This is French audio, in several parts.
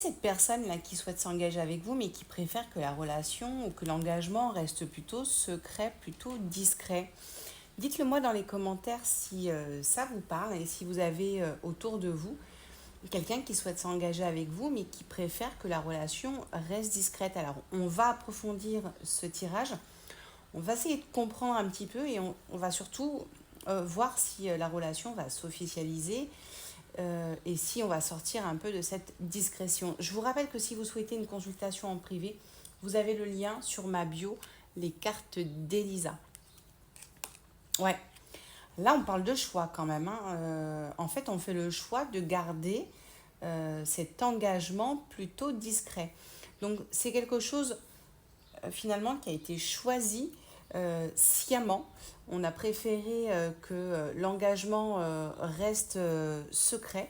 Cette personne-là qui souhaite s'engager avec vous, mais qui préfère que la relation ou que l'engagement reste plutôt secret, plutôt discret. Dites-le moi dans les commentaires si ça vous parle et si vous avez autour de vous quelqu'un qui souhaite s'engager avec vous, mais qui préfère que la relation reste discrète. Alors, on va approfondir ce tirage. On va essayer de comprendre un petit peu et on va surtout voir si la relation va s'officialiser et si on va sortir un peu de cette discrétion. Je vous rappelle que si vous souhaitez une consultation en privé, vous avez le lien sur ma bio, les cartes d'Elisa. Ouais, là on parle de choix quand même, hein. En fait, on fait le choix de garder cet engagement plutôt discret. Donc c'est quelque chose finalement qui a été choisi sciemment. On a préféré que l'engagement reste secret.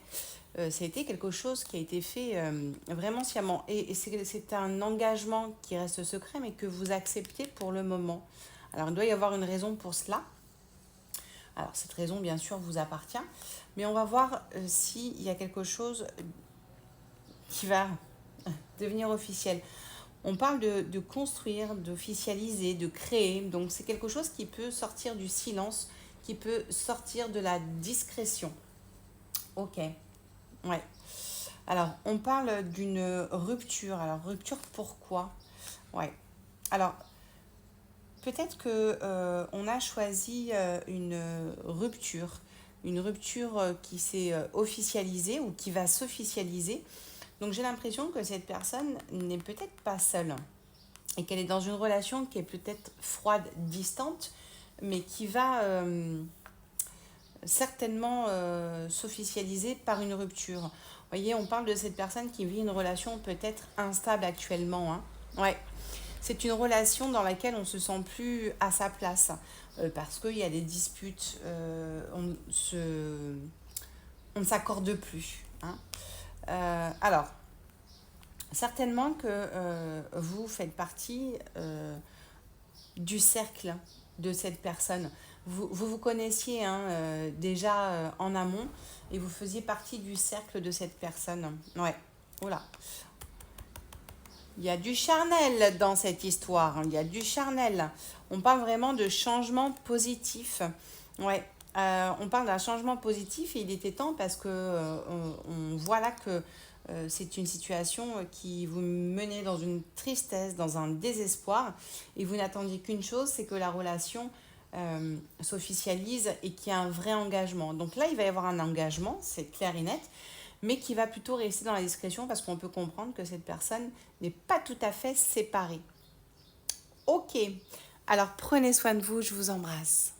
Ça a été quelque chose qui a été fait vraiment sciemment. Et c'est un engagement qui reste secret, mais que vous acceptez pour le moment. Alors, il doit y avoir une raison pour cela. Alors, cette raison, bien sûr, vous appartient. Mais on va voir s'il y a quelque chose qui va devenir officiel. On parle de construire, d'officialiser, de créer. Donc, c'est quelque chose qui peut sortir du silence, qui peut sortir de la discrétion. Ok, ouais. Alors, on parle d'une rupture. Alors, rupture pourquoi? Ouais. Alors, peut-être que on a choisi une rupture qui s'est officialisée ou qui va s'officialiser. Donc, j'ai l'impression que cette personne n'est peut-être pas seule et qu'elle est dans une relation qui est peut-être froide, distante, mais qui va certainement s'officialiser par une rupture. Vous voyez, on parle de cette personne qui vit une relation peut-être instable actuellement, hein. Ouais, c'est une relation dans laquelle on ne se sent plus à sa place parce qu'il y a des disputes, on ne s'accorde plus, hein. Alors, certainement que vous faites partie du cercle de cette personne. Vous connaissiez hein, déjà en amont et vous faisiez partie du cercle de cette personne. Ouais, voilà. Il y a du charnel dans cette histoire. Il y a du charnel. On parle vraiment de changement positif. Ouais. On parle d'un changement positif et il était temps parce que on voit là que c'est une situation qui vous menait dans une tristesse, dans un désespoir et vous n'attendiez qu'une chose, c'est que la relation s'officialise et qu'il y a un vrai engagement. Donc là, il va y avoir un engagement, c'est clair et net, mais qui va plutôt rester dans la discrétion parce qu'on peut comprendre que cette personne n'est pas tout à fait séparée. Ok, alors prenez soin de vous, je vous embrasse.